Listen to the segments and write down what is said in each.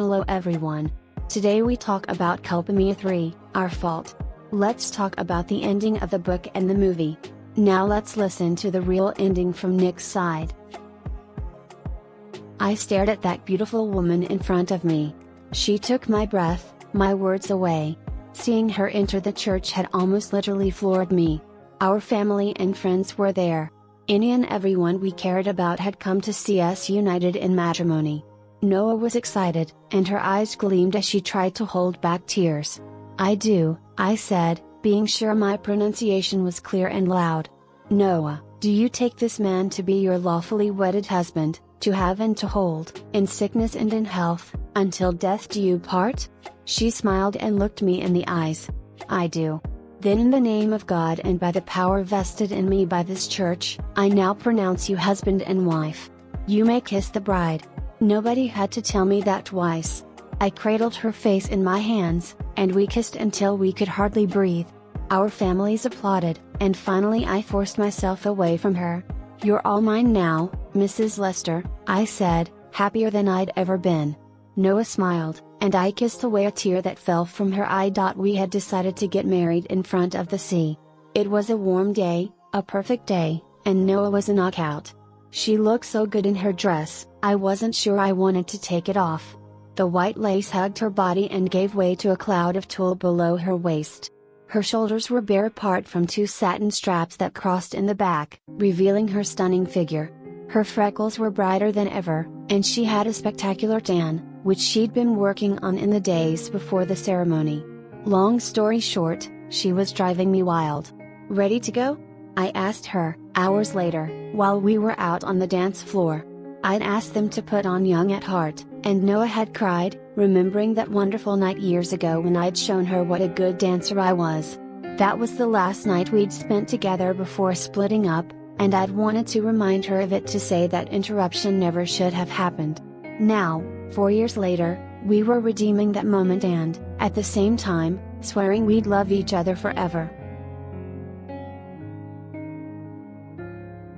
Hello everyone. Today we talk about Culpa Mia 3, Our Fault. Let's talk about the ending of the book and the movie. Now let's listen to the real ending from Nick's side. I stared at that beautiful woman in front of me. She took my breath, my words away. Seeing her enter the church had almost literally floored me. Our family and friends were there. Any and everyone we cared about had come to see us united in matrimony. Noah was excited, and her eyes gleamed as she tried to hold back tears. I do, I said, being sure my pronunciation was clear and loud. Noah, do you take this man to be your lawfully wedded husband, to have and to hold, in sickness and in health, until death do you part? She smiled and looked me in the eyes. I do. Then in the name of God and by the power vested in me by this church, I now pronounce you husband and wife. You may kiss the bride. Nobody had to tell me that twice. I cradled her face in my hands, and we kissed until we could hardly breathe. Our families applauded, and finally I forced myself away from her. You're all mine now, Mrs. Leister, I said, happier than I'd ever been. Noah smiled, and I kissed away a tear that fell from her eye. We had decided to get married in front of the sea. It was a warm day, a perfect day, and Noah was a knockout. She looked so good in her dress, I wasn't sure I wanted to take it off. The white lace hugged her body and gave way to a cloud of tulle below her waist. Her shoulders were bare apart from two satin straps that crossed in the back, revealing her stunning figure. Her freckles were brighter than ever, and she had a spectacular tan, which she'd been working on in the days before the ceremony. Long story short, she was driving me wild. Ready to go? I asked her, hours later, while we were out on the dance floor. I'd asked them to put on Young at Heart, and Noah had cried, remembering that wonderful night years ago when I'd shown her what a good dancer I was. That was the last night we'd spent together before splitting up, and I'd wanted to remind her of it, to say that interruption never should have happened. Now, 4 years later, we were redeeming that moment and, at the same time, swearing we'd love each other forever.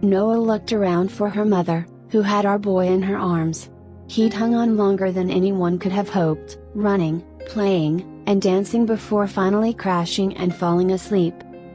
Noah looked around for her mother, who had our boy in her arms. He'd hung on longer than anyone could have hoped, running, playing, and dancing before finally crashing and falling asleep.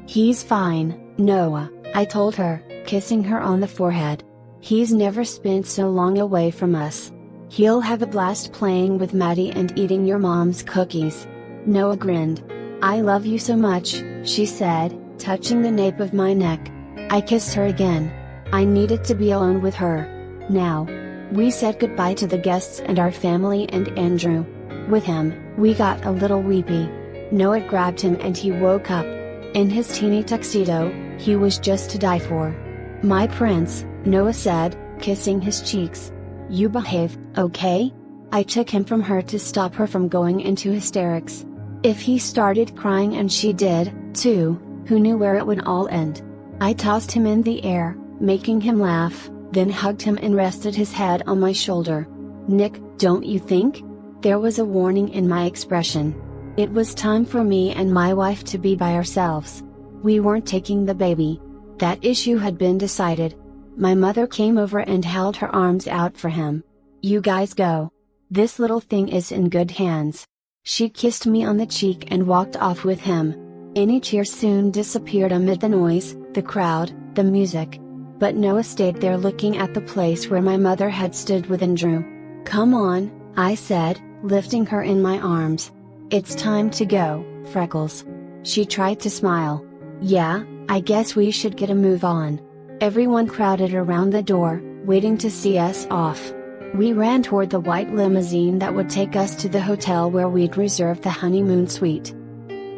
He's fine, Noah, I told her, kissing her on the forehead. He's never spent so long away from us. He'll have a blast playing with Maddie and eating your mom's cookies. Noah grinned. I love you so much, she said, touching the nape of my neck. I kissed her again. I needed to be alone with her. Now. We said goodbye to the guests and our family and Andrew. With him, we got a little weepy. Noah grabbed him and he woke up. In his teeny tuxedo, he was just to die for. My prince, Noah said, kissing his cheeks. You behave, okay? I took him from her to stop her from going into hysterics. If he started crying, and she did, too, who knew where it would all end? I tossed him in the air, making him laugh, then hugged him and rested his head on my shoulder. Nick, don't you think? There was a warning in my expression. It was time for me and my wife to be by ourselves. We weren't taking the baby. That issue had been decided. My mother came over and held her arms out for him. You guys go. This little thing is in good hands. She kissed me on the cheek and walked off with him. Any cheers soon disappeared amid the noise, the crowd, the music. But Noah stayed there looking at the place where my mother had stood with Andrew. Come on, I said, lifting her in my arms. It's time to go, Freckles. She tried to smile. Yeah, I guess we should get a move on. Everyone crowded around the door, waiting to see us off. We ran toward the white limousine that would take us to the hotel where we'd reserved the honeymoon suite.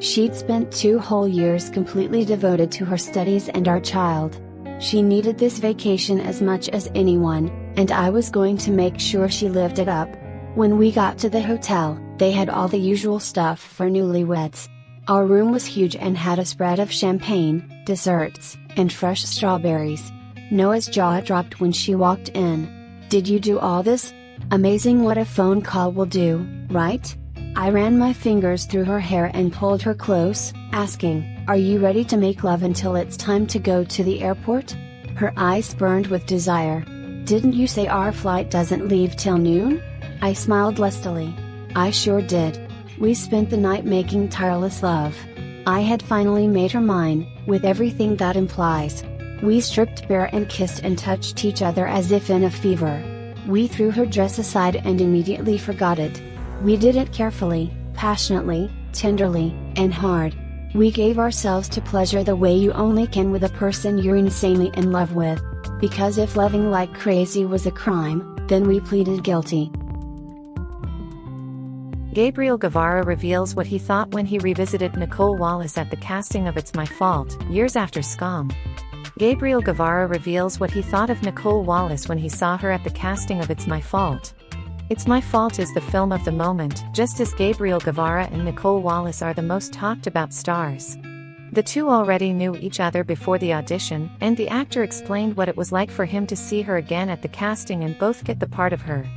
She'd spent 2 whole years completely devoted to her studies and our child. She needed this vacation as much as anyone, and I was going to make sure she lived it up. When we got to the hotel, they had all the usual stuff for newlyweds. Our room was huge and had a spread of champagne, desserts, and fresh strawberries. Noah's jaw dropped when she walked in. Did you do all this? Amazing what a phone call will do, right? I ran my fingers through her hair and pulled her close, asking, are you ready to make love until it's time to go to the airport? Her eyes burned with desire. Didn't you say our flight doesn't leave till noon? I smiled lustily. I sure did. We spent the night making tireless love. I had finally made her mine, with everything that implies. We stripped bare and kissed and touched each other as if in a fever. We threw her dress aside and immediately forgot it. We did it carefully, passionately, tenderly, and hard. We gave ourselves to pleasure the way you only can with a person you're insanely in love with. Because if loving like crazy was a crime, then we pleaded guilty. Gabriel Guevara reveals what he thought when he revisited Nicole Wallace at the casting of It's My Fault, years after Scam. Gabriel Guevara reveals what he thought of Nicole Wallace when he saw her at the casting of It's My Fault. It's My Fault is the film of the moment, just as Gabriel Guevara and Nicole Wallace are the most talked about stars. The two already knew each other before the audition, and the actor explained what it was like for him to see her again at the casting and both get the part of her.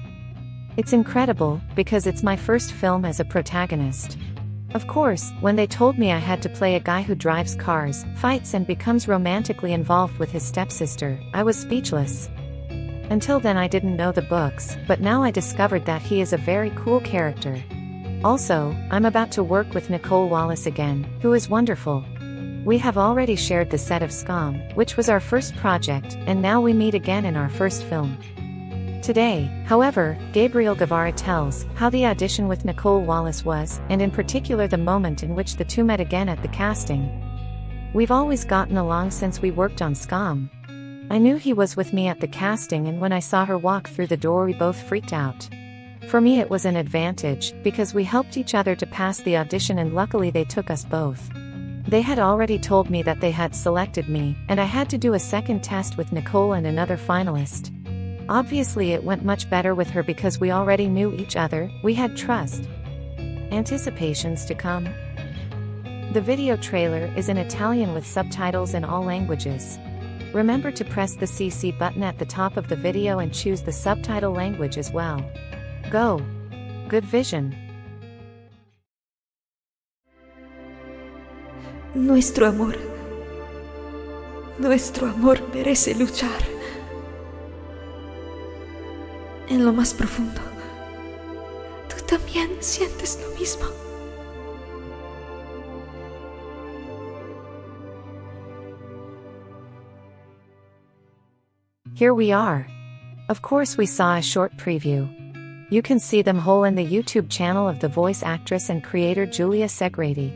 It's incredible, because it's my first film as a protagonist. Of course, when they told me I had to play a guy who drives cars, fights and becomes romantically involved with his stepsister, I was speechless. Until then I didn't know the books, but now I discovered that he is a very cool character. Also, I'm about to work with Nicole Wallace again, who is wonderful. We have already shared the set of Scam, which was our first project, and now we meet again in our first film. Today, however, Gabriel Guevara tells how the audition with Nicole Wallace was, and in particular the moment in which the two met again at the casting. We've always gotten along since we worked on Scam. I knew he was with me at the casting, and when I saw her walk through the door we both freaked out. For me it was an advantage, because we helped each other to pass the audition and luckily they took us both. They had already told me that they had selected me, and I had to do a second test with Nicole and another finalist. Obviously it went much better with her because we already knew each other, we had trust. Anticipations to come. The video trailer is in Italian with subtitles in all languages. Remember to press the CC button at the top of the video and choose the subtitle language as well. Go! Good vision! Nuestro amor merece luchar. En lo más profundo, tú también sientes lo mismo. Here we are. Of course we saw a short preview. You can see them whole in the YouTube channel of the voice actress and creator Julia Segreti.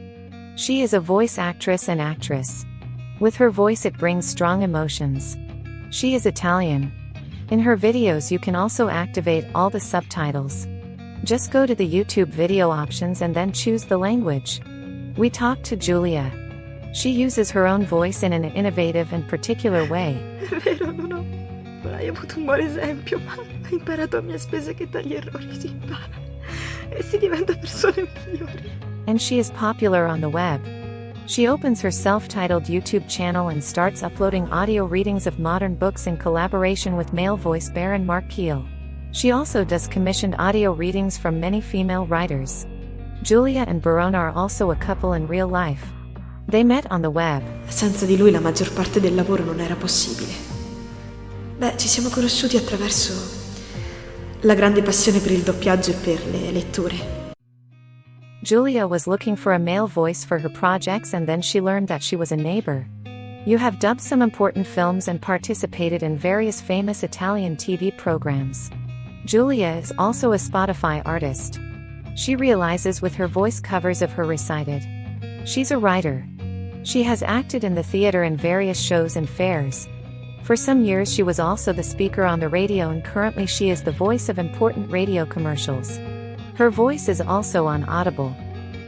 She is a voice actress and actress. With her voice it brings strong emotions. She is Italian. In her videos you can also activate all the subtitles. Just go to the YouTube video options and then choose the language. We talked to Julia. She uses her own voice in an innovative and particular way. È vero, non hai avuto un buon esempio, ma hai imparato a mie spese che dagli errori si impara e si diventa persone migliori. And she is popular on the web. She opens her self-titled YouTube channel and starts uploading audio readings of modern books in collaboration with male voice Baron Mark Keel. She also does commissioned audio readings from many female writers. Julia and Baron are also a couple in real life. They met on the web. Senza di lui la maggior parte del lavoro non era possibile. Ci siamo conosciuti attraverso la grande passione per il doppiaggio e per le letture. Julia was looking for a male voice for her projects and then she learned that she was a neighbor. You have dubbed some important films and participated in various famous Italian TV programs. Julia is also a Spotify artist. She realizes with her voice covers of her recited. She's a writer. She has acted in the theater in various shows and fairs. For some years she was also the speaker on the radio and currently she is the voice of important radio commercials. Her voice is also on Audible.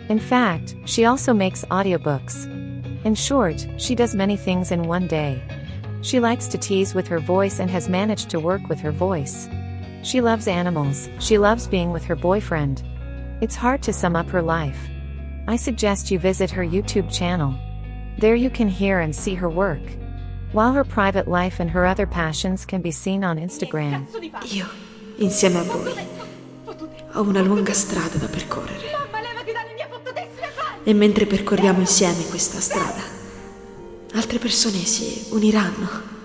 In fact, she also makes audiobooks. In short, she does many things in one day. She likes to tease with her voice and has managed to work with her voice. She loves animals, she loves being with her boyfriend. It's hard to sum up her life. I suggest you visit her YouTube channel. There you can hear and see her work. While her private life and her other passions can be seen on Instagram. Io, insieme a voi, ho una lunga strada da percorrere. E mentre percorriamo insieme questa strada, altre persone si uniranno.